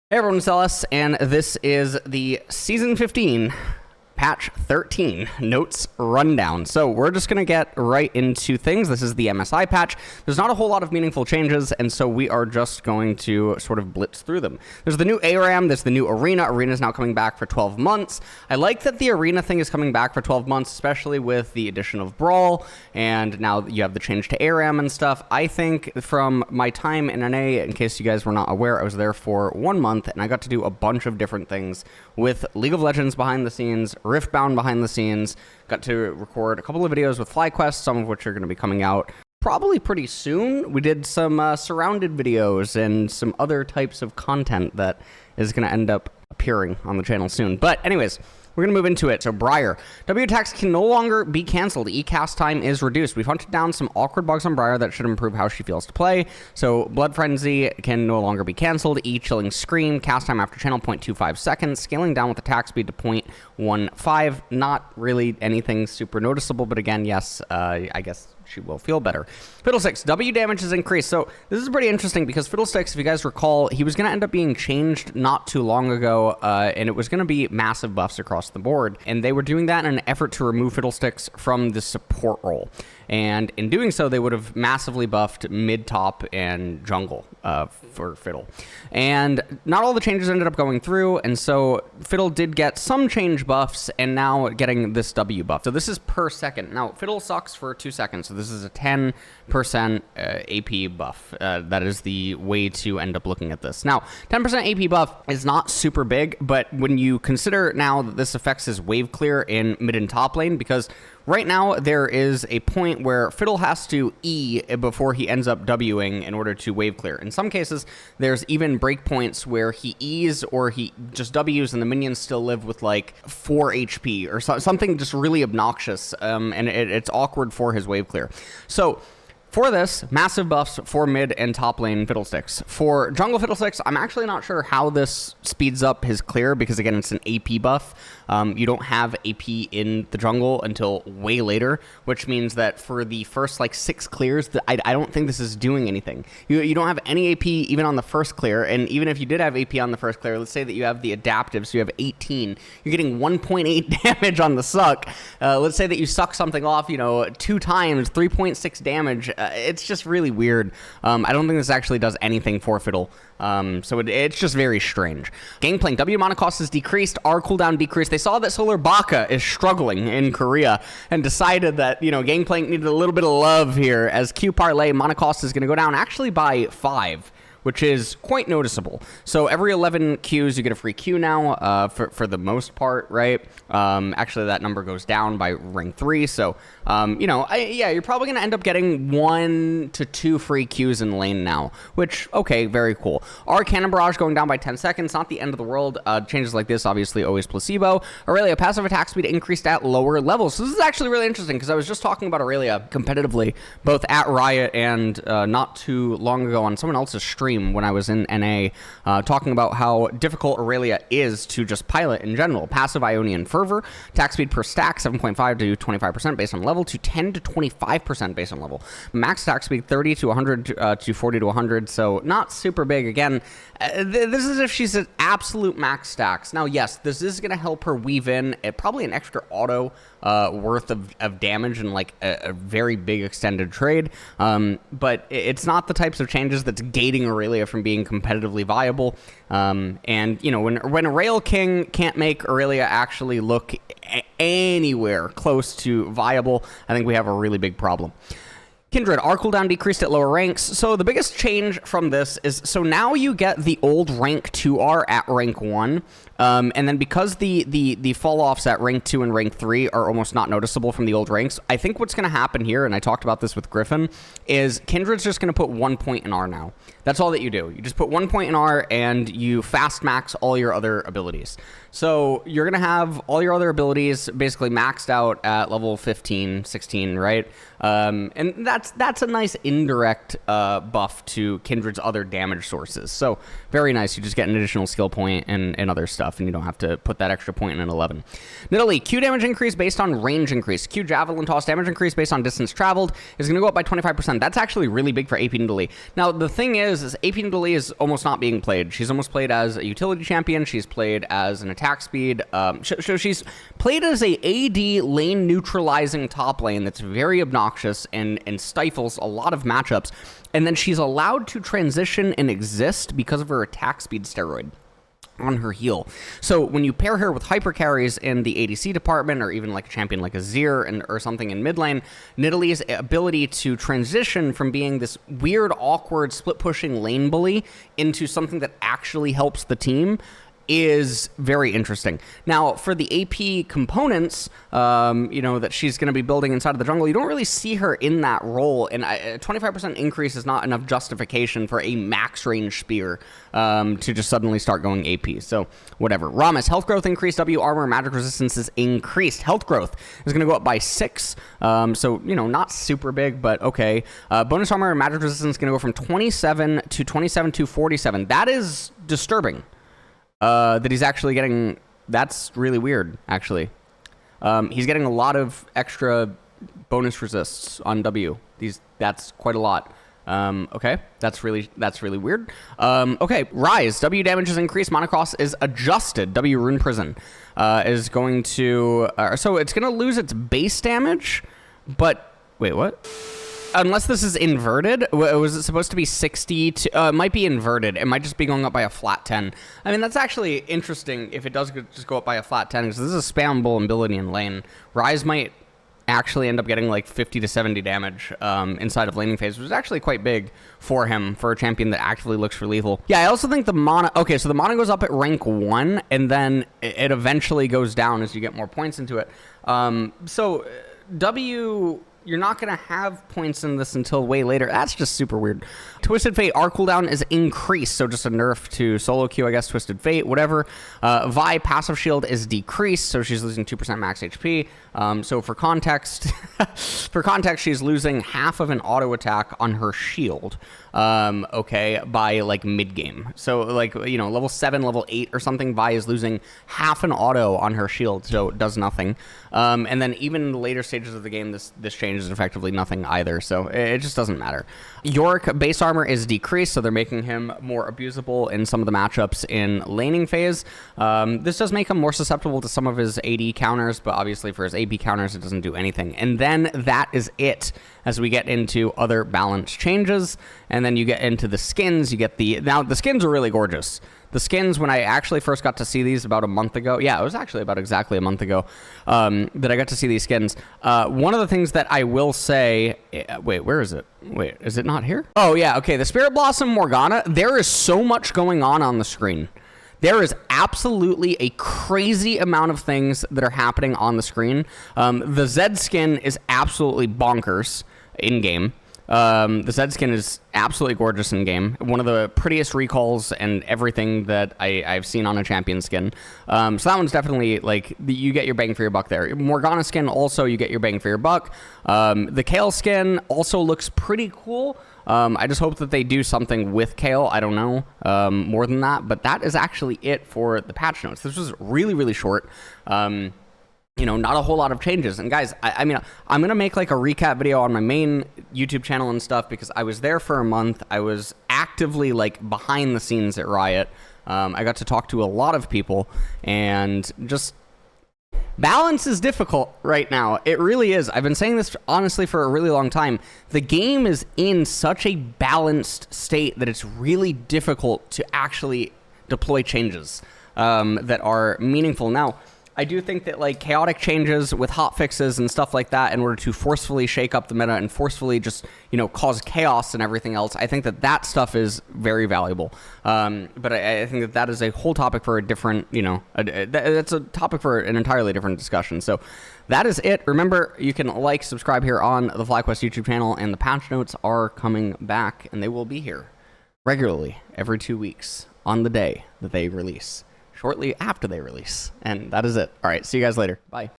Hey everyone, it's Ellis, and this is the Season 15 Patch 13 Notes Rundown. So we're just going to get right into things. This is the MSI Patch. There's not a whole lot of meaningful changes, and so we are just going to sort of blitz through them. There's the new ARAM, there's the new Arena. Arena is now coming back for 12 months. I like that the Arena thing is coming back for 12 months, especially with the addition of Brawl, and now you have the change to ARAM and stuff. I think from my time in NA, in case you guys were not aware, I was there for 1 month, and I got to do a bunch of different things with League of Legends behind the scenes, Riftbound behind the scenes, got to record a couple of videos with FlyQuest, some of which are going to be coming out probably pretty soon. We did some surrounded videos and some other types of content that is going to end up appearing on the channel soon. But anyways, we're going to move into it. So Briar. W attacks can no longer be canceled. E-cast time is reduced. We've hunted down some awkward bugs on Briar that should improve how she feels to play. So Blood Frenzy can no longer be canceled. E-chilling Scream. Cast time after channel 0.25 seconds. Scaling down with attack speed to 0.15. Not really anything super noticeable, but again, yes, I guess she will feel better. Fiddlesticks, W damage is increased. So this is pretty interesting because Fiddlesticks, if you guys recall, he was going to end up being changed not too long ago, and it was going to be massive buffs across the board. And they were doing that in an effort to remove Fiddlesticks from the support role. And in doing so, they would have massively buffed mid, top, and jungle for Fiddle. And not all the changes ended up going through, and so Fiddle did get some change buffs, and now getting this W buff. So this is per second. Now, Fiddle sucks for 2 seconds, so this is a 10% AP buff. That is the way to end up looking at this. Now, 10% AP buff is not super big, but when you consider now that this affects his wave clear in mid and top lane, because right now, there is a point where Fiddle has to E before he ends up Wing in order to wave clear. In some cases, there's even breakpoints where he E's or he just W's and the minions still live with like 4 HP or something just really obnoxious, and it's awkward for his wave clear. So for this, massive buffs for mid and top lane Fiddlesticks. For jungle Fiddlesticks, I'm actually not sure how this speeds up his clear because, again, it's an AP buff. You don't have AP in the jungle until way later, which means that for the first, like, 6 clears, I don't think this is doing anything. You don't have any AP even on the first clear, and even if you did have AP on the first clear, let's say that you have the adaptive, so you have 18, you're getting 1.8 damage on the suck. Let's say that you suck something off, 2 times, 3.6 damage. It's just really weird. I don't think this actually does anything for Fiddle. So it's just very strange. Gangplank, W mana cost is decreased, R cooldown decreased. They saw that Solar Baka is struggling in Korea and decided that, Gangplank needed a little bit of love here, as Q Parlay mana cost is going to go down actually by 5. Which is quite noticeable. So every 11 Qs, you get a free Q now, for the most part, right? Actually, that number goes down by rank 3. So, yeah, you're probably going to end up getting 1 to 2 free Qs in lane now, which, okay, very cool. Arcane Barrage going down by 10 seconds, not the end of the world. Changes like this, obviously, always placebo. Irelia, passive attack speed increased at lower levels. So this is actually really interesting, because I was just talking about Irelia competitively, both at Riot and not too long ago on someone else's stream when I was in NA, talking about how difficult Irelia is to just pilot in general. Passive Ionian Fervor, attack speed per stack 7.5 to 25% based on level, to 10 to 25% based on level. Max attack speed 30 to 100 to 40 to 100, so not super big. Again, this is if she's at absolute max stacks. Now, yes, this is going to help her weave in probably an extra auto worth of damage in like a very big extended trade, but it's not the types of changes that's gating Irelia from being competitively viable. And when a Rail King can't make Irelia actually look anywhere close to viable, I think we have a really big problem. Kindred, R cooldown decreased at lower ranks. So the biggest change from this is, so now you get the old rank 2R at rank 1. And then because the fall-offs at rank 2 and rank 3 are almost not noticeable from the old ranks, I think what's going to happen here, and I talked about this with Griffin, is Kindred's just going to put 1 point in R now. That's all that you do. You just put 1 point in R, and you fast max all your other abilities. So you're going to have all your other abilities basically maxed out at level 15, 16, right? And that's a nice indirect buff to Kindred's other damage sources. So very nice. You just get an additional skill point and other stuff, and you don't have to put that extra point in an 11. Nidalee, Q damage increase based on range increase. Q javelin toss damage increase based on distance traveled is going to go up by 25%. That's actually really big for AP Nidalee. Now, the thing is, is AP Nidalee is almost not being played. She's almost played as a utility champion. She's played as an attack speed. So she's played as a AD lane neutralizing top lane that's very obnoxious and stifles a lot of matchups. And then she's allowed to transition and exist because of her attack speed steroid on her heal. So when you pair her with hyper carries in the ADC department, or even like a champion like a Zir or something in mid lane, Nidalee's ability to transition from being this weird, awkward, split-pushing lane bully into something that actually helps the team is very interesting. Now, for the AP components, you know, that she's going to be building inside of the jungle, you don't really see her in that role, and a 25% increase is not enough justification for a max range spear to just suddenly start going AP. So, whatever. Rammus, health growth increased, W armor, magic resistance is increased. Health growth is going to go up by 6, so, you know, not super big, but okay. Bonus armor and magic resistance is going to go from 27 to 47. That is disturbing. That he's actually getting, that's really weird, actually. He's getting a lot of extra bonus resists on W. That's quite a lot. Okay, that's really weird. Okay, Ryze, W damage is increased, monocross is adjusted, W rune prison is going to, so it's going to lose its base damage, but, wait, what? Unless this is inverted, was it supposed to be 60 to, it might be inverted. It might just be going up by a flat 10. I mean, that's actually interesting if it does just go up by a flat 10, because this is a spammable ability in lane. Ryze might actually end up getting like 50 to 70 damage inside of laning phase, which is actually quite big for him, for a champion that actively looks for lethal. Yeah, I also think the mana, okay, so the mana goes up at rank 1, and then it eventually goes down as you get more points into it. So W, you're not going to have points in this until way later. That's just super weird. Twisted Fate, our cooldown is increased, so just a nerf to solo queue, I guess, Twisted Fate, whatever. Vi, passive shield is decreased, so she's losing 2% max HP. So for context, she's losing half of an auto attack on her shield, okay, by like mid-game. So like, you know, level 7, level 8 or something, Vi is losing half an auto on her shield, so it does nothing. And then even in the later stages of the game, this change is effectively nothing either, so it just doesn't matter. Yorick, base armor is decreased, so they're making him more abusable in some of the matchups in laning phase. This does make him more susceptible to some of his AD counters, but obviously for his AP counters, it doesn't do anything. And then that is it as we get into other balance changes. And then you get into the skins. You get now the skins are really gorgeous. The skins, when I actually first got to see these about a month ago, yeah, it was actually about exactly a month ago that I got to see these skins. One of the things that I will say, wait, where is it? Wait, is it not here? Oh yeah, okay, the Spirit Blossom Morgana, there is so much going on the screen. There is absolutely a crazy amount of things that are happening on the screen. The Zed skin is absolutely bonkers in-game. The Zed skin is absolutely gorgeous in-game. One of the prettiest recalls and everything that I've seen on a champion skin. So that one's definitely, like, you get your bang for your buck there. Morgana skin, also, you get your bang for your buck. The Kale skin also looks pretty cool. I just hope that they do something with Kale. I don't know more than that, but that is actually it for the patch notes. This was really, really short. You know, not a whole lot of changes. And guys, I mean, I'm going to make like a recap video on my main YouTube channel and stuff, because I was there for a month. I was actively like behind the scenes at Riot. I got to talk to a lot of people, and just balance is difficult right now. It really is. I've been saying this honestly for a really long time. The game is in such a balanced state that it's really difficult to actually deploy changes that are meaningful. Now, I do think that like chaotic changes with hotfixes and stuff like that in order to forcefully shake up the meta and forcefully just, you know, cause chaos and everything else, I think that that stuff is very valuable. But I think that that is a whole topic for a different, you know, that's a topic for an entirely different discussion. So that is it. Remember, you can like, subscribe here on the FlyQuest YouTube channel, and the patch notes are coming back, and they will be here regularly every 2 weeks on the day that they release. Shortly after they release. And that is it. All right, see you guys later. Bye.